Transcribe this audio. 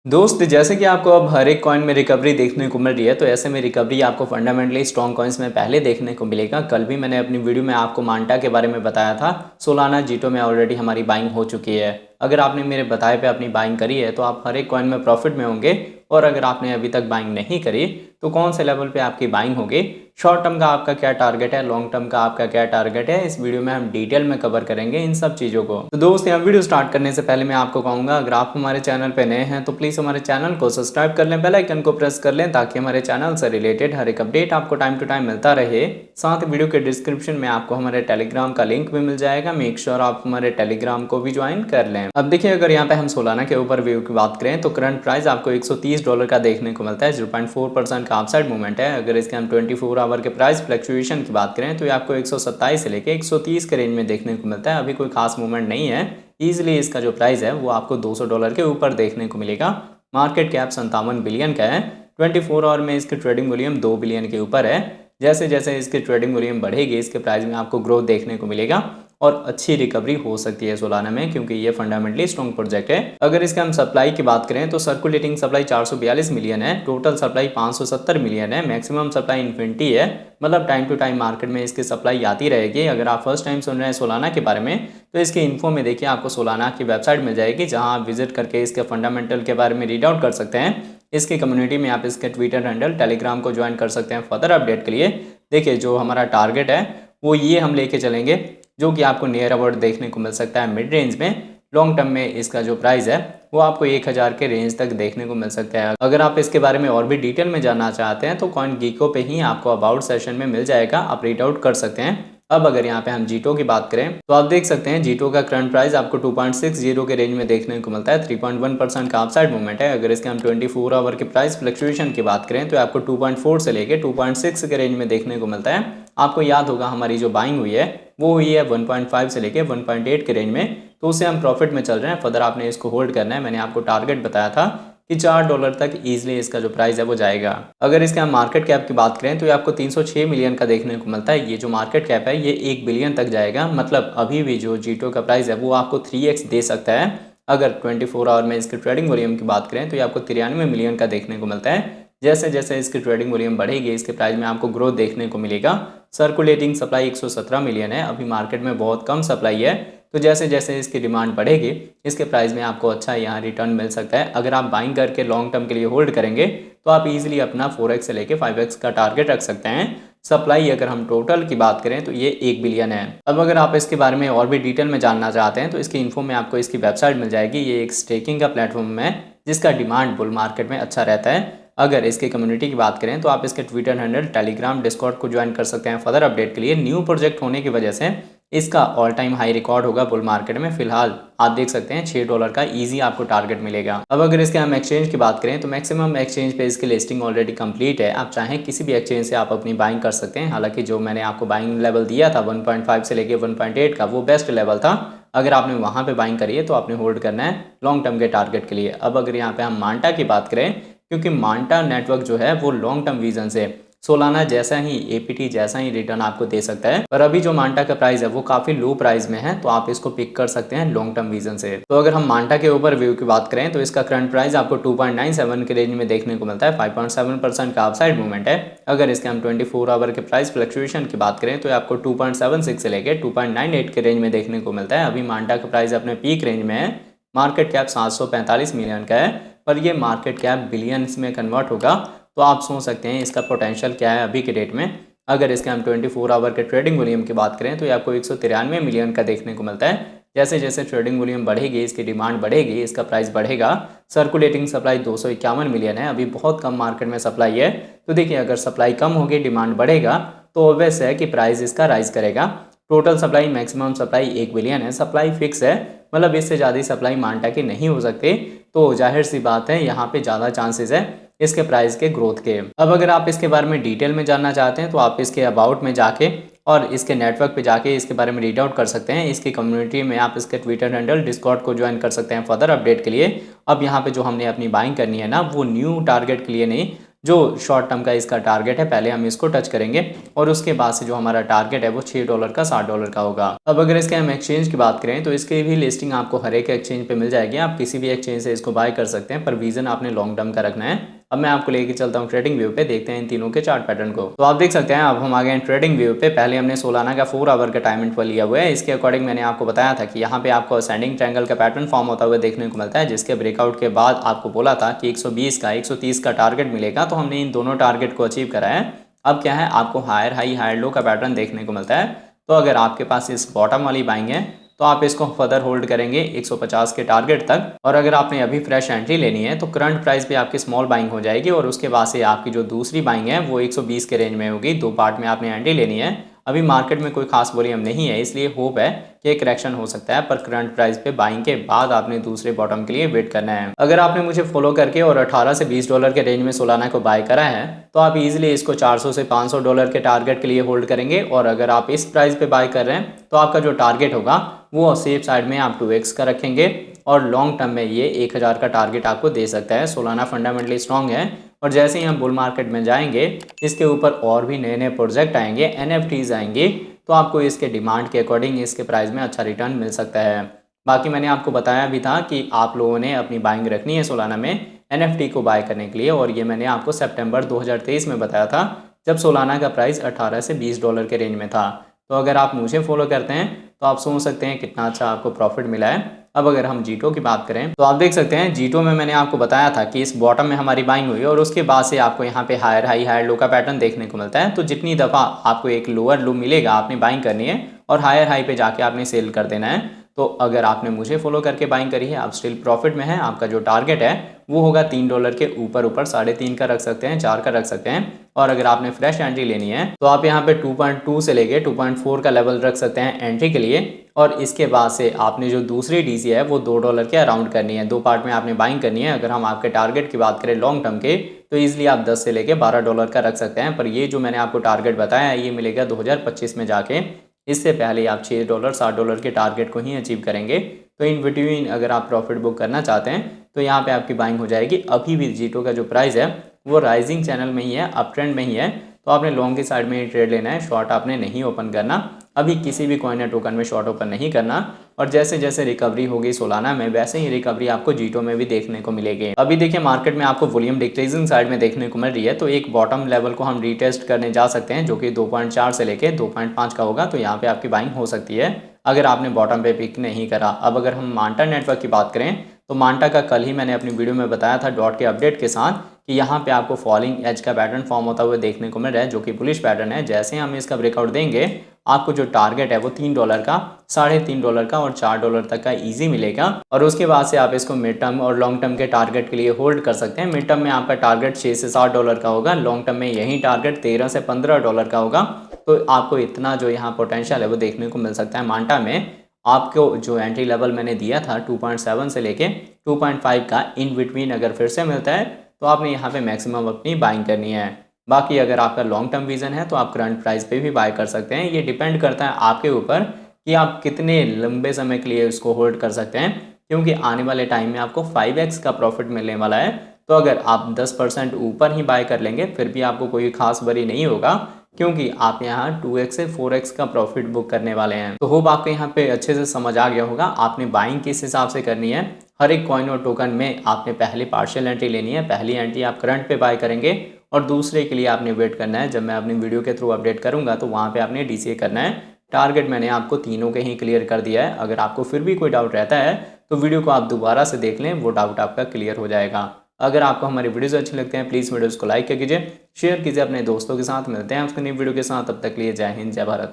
दोस्त जैसे कि आपको अब हर एक कॉइन में रिकवरी देखने को मिल रही है, तो ऐसे में रिकवरी आपको फंडामेंटली स्ट्रॉन्ग कॉइन्स में पहले देखने को मिलेगा। कल भी मैंने अपनी वीडियो में आपको मांटा के बारे में बताया था। सोलाना जीटो में ऑलरेडी हमारी बाइंग हो चुकी है। अगर आपने मेरे बताए पे अपनी बाइंग करी है तो आप हर एक कॉइन में प्रॉफिट में होंगे। और अगर आपने अभी तक बाइंग नहीं करी तो कौन से लेवल पे आपकी बाइंग होगी, शॉर्ट टर्म का आपका क्या टारगेट है, लॉन्ग टर्म का आपका क्या टारगेट है, इस वीडियो में हम डिटेल में कवर करेंगे इन सब चीज़ों को। तो दोस्त यहाँ वीडियो स्टार्ट करने से पहले मैं आपको कहूँगा, अगर आप हमारे चैनल पे नए हैं तो प्लीज़ हमारे चैनल को सब्सक्राइब कर लें, बेल आइकन को प्रेस कर लें ताकि हमारे चैनल से रिलेटेड हर एक अपडेट आपको टाइम टू टाइम मिलता रहे। साथ ही वीडियो के डिस्क्रिप्शन में आपको हमारे टेलीग्राम का लिंक भी मिल जाएगा, मेक श्योर आप हमारे टेलीग्राम को भी ज्वाइन कर लें। अब देखिए, अगर यहाँ पे हम सोलाना के ऊपर व्यू की बात करें तो करंट प्राइस आपको $130 का देखने को मिलता है। 0.4% का अपसाइड मूवमेंट है। अगर इसके हम 24 आवर के प्राइस फ्लक्चुएशन की बात करें तो ये आपको 127 से लेके 130 के रेंज में देखने को मिलता है। अभी कोई खास मूवमेंट नहीं है। ईजिली इसका जो प्राइस है वो आपको $200 के ऊपर देखने को मिलेगा। मार्केट कैप 57 बिलियन का है। 24 आवर में इसकी ट्रेडिंग वॉल्यूम 2 बिलियन के ऊपर है। जैसे जैसे इसकी ट्रेडिंग वॉल्यूम बढ़ेगी इसके प्राइस में आपको ग्रोथ देखने को मिलेगा और अच्छी रिकवरी हो सकती है सोलाना में, क्योंकि ये फंडामेंटली स्ट्रॉन्ग प्रोजेक्ट है। अगर इसके हम सप्लाई की बात करें तो सर्कुलेटिंग सप्लाई 442 मिलियन है, टोटल सप्लाई 570 मिलियन है, मैक्सिमम सप्लाई इन्फिनिटी है। मतलब टाइम टू टाइम मार्केट में इसकी सप्लाई आती रहेगी। अगर आप फर्स्ट टाइम सुन रहे हैं सोलाना के बारे में तो इसके इन्फो में देखिए आपको सोलाना की वेबसाइट मिल जाएगी, जहाँ आप विजिट करके इसके फंडामेंटल के बारे में रीड आउट कर सकते हैं। इसकी कम्युनिटी में आप इसके ट्विटर हैंडल टेलीग्राम को ज्वाइन कर सकते हैं फर्दर अपडेट के लिए। देखिए, जो हमारा टारगेट है वो ये हम लेके चलेंगे, जो कि आपको नियर अबाउट देखने को मिल सकता है मिड रेंज में। लॉन्ग टर्म में इसका जो प्राइस है वो आपको 1000 के रेंज तक देखने को मिल सकता है। अगर आप इसके बारे में और भी डिटेल में जानना चाहते हैं तो कॉइन गीको पे ही आपको अबाउट सेशन में मिल जाएगा, आप रीड आउट कर सकते हैं। अब अगर यहाँ पे हम जीटो की बात करें तो आप देख सकते हैं जीटो का करंट प्राइस आपको 2.60 के रेंज में देखने को मिलता है। 3.1% का अपसाइड मूवमेंट है। अगर इसके हम 24 आवर के प्राइस फ्लक्चुएशन की बात करें तो आपको 2.4 से लेके 2.6 के रेंज में देखने को मिलता है। आपको याद होगा हमारी जो बाइंग हुई है वो हुई है 1.5 से लेके 1.8 के रेंज में, तो उससे हम प्रॉफिट में चल रहे हैं। फर्दर आपने इसको होल्ड करना है। मैंने आपको टारगेट बताया था कि $4 तक ईजिली इसका जो प्राइस है वो जाएगा। अगर इसके हम मार्केट कैप की बात करें तो ये आपको 306 मिलियन का देखने को मिलता है। ये जो मार्केट कैप है ये 1 बिलियन तक जाएगा। मतलब अभी भी जो जीटो का प्राइस है वो आपको 3x दे सकता है। अगर 24 आवर में इसकी ट्रेडिंग वॉल्यूम की बात करें तो ये आपको 93 मिलियन का देखने को मिलता है। जैसे जैसे इसकी ट्रेडिंग वॉल्यूम बढ़ेगी इसके प्राइस में आपको ग्रोथ देखने को मिलेगा। सर्कुलेटिंग सप्लाई 117 मिलियन है। अभी मार्केट में बहुत कम सप्लाई है, तो जैसे जैसे इसकी डिमांड बढ़ेगी इसके प्राइस में आपको अच्छा यहाँ रिटर्न मिल सकता है। अगर आप बाइंग करके लॉन्ग टर्म के लिए होल्ड करेंगे तो आप इजीली अपना 4x से लेके 5x का टारगेट रख सकते हैं। सप्लाई अगर हम टोटल की बात करें तो ये 1 बिलियन है। अब अगर आप इसके बारे में और भी डिटेल में जानना चाहते हैं तो इसकी इन्फो में आपको इसकी वेबसाइट मिल जाएगी। ये एक स्टेकिंग का प्लेटफॉर्म है जिसका डिमांड बुल मार्केट में अच्छा रहता है। अगर इसकी कम्युनिटी की बात करें तो आप इसके ट्विटर हैंडल टेलीग्राम डिस्कॉर्ड को ज्वाइन कर सकते हैं फर्दर अपडेट के लिए। न्यू प्रोजेक्ट होने की वजह से इसका ऑल टाइम हाई रिकॉर्ड होगा बुल मार्केट में। फिलहाल आप देख सकते हैं $6 का इजी आपको टारगेट मिलेगा। अब अगर इसके हम एक्सचेंज की बात करें तो मैक्सिमम एक्सचेंज पे इसकी लिस्टिंग ऑलरेडी कंप्लीट है। आप चाहें किसी भी एक्सचेंज से आप अपनी बाइंग कर सकते हैं। हालांकि जो मैंने आपको बाइंग लेवल दिया था 1.5 से लेके 1.8 का वो बेस्ट लेवल था। अगर आपने वहाँ पे बाइंग करी है तो आपने होल्ड करना है लॉन्ग टर्म के टारगेट के लिए। अब अगर यहाँ पे हम मांटा की बात करें, क्योंकि मांटा नेटवर्क जो है वो लॉन्ग टर्म विजन से सोलाना जैसा ही एपीटी जैसा ही रिटर्न आपको दे सकता है। पर अभी जो मांटा का प्राइस है वो काफी लो प्राइस में है, तो आप इसको पिक कर सकते हैं लॉन्ग टर्म विजन से। तो अगर हम मांटा के ऊपर व्यू की बात करें तो इसका करंट प्राइस आपको 2.97 के रेंज में देखने को मिलता है। 5.7% का अपसाइड मूवमेंट है। अगर इसके हम 24 आवर के प्राइस फ्लक्चुएशन की बात करें तो आपको 2.76 से लेकर 2.98 के रेंज में देखने को मिलता है। अभी मांटा का प्राइस अपने पीक रेंज में है। मार्केट कैप 745 मिलियन का है, पर ये मार्केट कैप बिलियंस में कन्वर्ट होगा, तो आप सोच सकते हैं इसका पोटेंशियल क्या है अभी के डेट में। अगर इसके हम 24 आवर के ट्रेडिंग वॉल्यूम की बात करें तो ये आपको 193 मिलियन का देखने को मिलता है। जैसे जैसे ट्रेडिंग वॉल्यूम बढ़ेगी इसकी डिमांड बढ़ेगी, इसका प्राइस बढ़ेगा। सर्कुलेटिंग सप्लाई 251 मिलियन है। अभी बहुत कम मार्केट में सप्लाई है, तो देखिए अगर सप्लाई कम होगी डिमांड बढ़ेगा तो ऑब्वियस है कि प्राइस इसका राइज करेगा। Total supply maximum supply 1 billion है। सप्लाई फिक्स है, मतलब इससे ज़्यादा सप्लाई मांटा की नहीं हो सकती, तो जाहिर सी बात है यहाँ पे ज़्यादा चांसेस है इसके प्राइस के ग्रोथ के। अब अगर आप इसके बारे में डिटेल में जानना चाहते हैं तो आप इसके अबाउट में जाके और इसके नेटवर्क पे जाके इसके बारे में रीड आउट कर सकते हैं। इसकी कम्युनिटी में आप इसके ट्विटर हैंडल डिस्कॉर्ड को ज्वाइन कर सकते हैं फर्दर अपडेट के लिए। अब यहाँ पे जो हमने अपनी बाइंग करनी है ना वो न्यू टारगेट के लिए नहीं, जो शॉर्ट टर्म का इसका टारगेट है पहले हम इसको टच करेंगे और उसके बाद से जो हमारा टारगेट है वो $6 का $60 का होगा। अब अगर इसके हम एक्सचेंज की बात करें तो इसकी भी लिस्टिंग आपको हर एक एक्सचेंज पे मिल जाएगी, आप किसी भी एक्सचेंज से इसको बाय कर सकते हैं, पर विजन आपने लॉन्ग टर्म का रखना है। अब मैं आपको लेके चलता हूँ ट्रेडिंग व्यू पे, देखते हैं इन तीनों के चार्ट पैटर्न को। तो आप देख सकते हैं अब हम आ गए हैं ट्रेडिंग व्यू पे। पहले हमने सोलाना का 4 आवर का टाइम इंटरवल लिया हुआ है। इसके अकॉर्डिंग मैंने आपको बताया था कि यहाँ पे आपको असेंडिंग ट्रायंगल का पैटर्न फॉर्म होता हुआ देखने को मिलता है, जिसके ब्रेकआउट के बाद आपको बोला था कि 120 का 130 का टारगेट मिलेगा। तो हमने इन दोनों टारगेट को अचीव करा है। अब क्या है, आपको हायर हाई हायर लो का पैटर्न देखने को मिलता है। तो अगर आपके पास इस बॉटम वाली बाइंग है तो आप इसको फर्दर होल्ड करेंगे 150 के टारगेट तक। और अगर आपने अभी फ्रेश एंट्री लेनी है तो करंट प्राइस पे आपकी स्मॉल बाइंग हो जाएगी और उसके बाद से आपकी जो दूसरी बाइंग है वो 120 के रेंज में होगी। 2 पार्ट में आपने एंट्री लेनी है। अभी मार्केट में कोई खास वॉल्यूम नहीं है, इसलिए होप है कि एक करेक्शन हो सकता है, पर करंट प्राइस पे बाइंग के बाद आपने दूसरे बॉटम के लिए वेट करना है। अगर आपने मुझे फॉलो करके और 18 से $20 के रेंज में सोलाना को बाय करा है तो आप इजीली इसको $400 से $500 के टारगेट के लिए होल्ड करेंगे। और अगर आप इस प्राइस पे बाय कर रहे हैं तो आपका जो टारगेट होगा वो सेफ साइड में आप 2x का रखेंगे और लॉन्ग टर्म में ये 1000 का टारगेट आपको दे सकता है। सोलाना फंडामेंटली स्ट्रॉन्ग है और जैसे ही हम बुल मार्केट में जाएंगे इसके ऊपर और भी नए नए प्रोजेक्ट आएंगे, NFTs आएंगे, तो आपको इसके डिमांड के अकॉर्डिंग इसके प्राइस में अच्छा रिटर्न मिल सकता है। बाकी मैंने आपको बताया भी था कि आप लोगों ने अपनी बाइंग रखनी है सोलाना में NFT को बाय करने के लिए, और ये मैंने आपको सितंबर 2023 में बताया था जब सोलाना का प्राइस 18 से $20 के रेंज में था। तो अगर आप मुझे फॉलो करते हैं तो आप सोच सकते हैं कितना अच्छा आपको प्रॉफिट मिला है। अब अगर हम जीटो की बात करें तो आप देख सकते हैं जीटो में मैंने आपको बताया था कि इस बॉटम में हमारी बाइंग हुई और उसके बाद से आपको यहाँ पे हायर हाई हायर लो का पैटर्न देखने को मिलता है। तो जितनी दफ़ा आपको एक लोअर लो मिलेगा आपने बाइंग करनी है और हायर हाई पे जाके आपने सेल कर देना है। तो अगर आपने मुझे फॉलो करके बाइंग करी है आप स्टिल प्रॉफिट में है। आपका जो टारगेट है वो होगा $3 के ऊपर ऊपर 3.5 का रख सकते हैं, 4 का रख सकते हैं। और अगर आपने फ्रेश एंट्री लेनी है तो आप यहाँ पे 2.2 से लेके 2.4 का लेवल रख सकते हैं एंट्री के लिए। और इसके बाद से आपने जो दूसरी डीसी है वो $2 के अराउंड करनी है। 2 पार्ट में आपने बाइंग करनी है। अगर हम आपके टारगेट की बात करें लॉन्ग टर्म के तो ईजिली आप 10 से लेके $12 का रख सकते हैं। पर ये जो मैंने आपको टारगेट बताया है ये मिलेगा 2025 में जाके। इससे पहले आप $6 $60 के टारगेट को ही अचीव करेंगे। तो इन बिटवीन अगर आप प्रॉफिट बुक करना चाहते हैं तो यहाँ पे आपकी बाइंग हो जाएगी। अभी भी जीटो का जो प्राइस है वो राइजिंग चैनल में ही है, अप ट्रेंड में ही है। तो आपने लॉन्ग की साइड में ही ट्रेड लेना है, शॉर्ट आपने नहीं ओपन करना। अभी किसी भी कॉइन या टोकन में शॉर्ट ओपन नहीं करना। और जैसे जैसे रिकवरी होगी सोलाना में वैसे ही रिकवरी आपको जीटो में भी देखने को मिलेगी। अभी देखिए मार्केट में आपको वॉल्यूम डिक्रीजिंग साइड में देखने को मिल रही है। तो एक बॉटम लेवल को हम रीटेस्ट करने जा सकते हैं जो कि 2.4 से लेके 2.5 का होगा। तो यहाँ पे आपकी बाइंग हो सकती है अगर आपने बॉटम पे पिक नहीं करा। अब अगर हम मांटा नेटवर्क की बात करें तो मांटा का कल ही मैंने अपनी वीडियो में बताया था डॉट के अपडेट के साथ कि यहाँ पे आपको फॉलिंग एज का पैटर्न फॉर्म होता हुआ देखने को मिल रहा है जो कि बुलिश पैटर्न है। जैसे हम इसका ब्रेकआउट देंगे आपको जो टारगेट है वो $3 का, $3.5 का और $4 तक का इजी मिलेगा। और उसके बाद से आप इसको मिड टर्म और लॉन्ग टर्म के टारगेट के लिए होल्ड कर सकते हैं। मिड टर्म में आपका टारगेट $6 से $7 का होगा, लॉन्ग टर्म में यही टारगेट $13 से $15 का होगा। तो आपको इतना जो यहाँ पोटेंशियल है वो देखने को मिल सकता है मांटा में। आपको जो एंट्री लेवल मैंने दिया था 2.7 से लेके 2.5 का इन बिटवीन अगर फिर से मिलता है तो आपने यहाँ पे मैक्सिमम अपनी बाइंग करनी है। बाकी अगर आपका लॉन्ग टर्म विजन है तो आप करंट प्राइस पे भी बाय कर सकते हैं। ये डिपेंड करता है आपके ऊपर कि आप कितने लंबे समय के लिए इसको होल्ड कर सकते हैं, क्योंकि आने वाले टाइम में आपको 5x का प्रॉफिट मिलने वाला है। तो अगर आप 10% ऊपर ही बाय कर लेंगे फिर भी आपको कोई खास वरी नहीं होगा, क्योंकि आप यहाँ 2x से 4x का प्रॉफिट बुक करने वाले हैं। तो होप आपको यहाँ पे अच्छे से समझ आ गया होगा आपने बाइंग किस हिसाब से करनी है। हर एक कॉइन और टोकन में आपने पहले पार्शियल एंट्री लेनी है। पहली एंट्री आप करंट पे बाय करेंगे और दूसरे के लिए आपने वेट करना है। जब मैं अपनी वीडियो के थ्रू अपडेट करूंगा तो वहाँ पे आपने DCA करना है। टारगेट मैंने आपको तीनों के ही क्लियर कर दिया है। अगर आपको फिर भी कोई डाउट रहता है तो वीडियो को आप दोबारा से देख लें, वो डाउट आपका क्लियर हो जाएगा। अगर आपको हमारी वीडियोस अच्छी लगते हैं प्लीज़ वीडियोस को लाइक कीजिए, शेयर कीजिए अपने दोस्तों के साथ। मिलते हैं आपको नई वीडियो के साथ, तब तक के लिए जय हिंद जय भारत।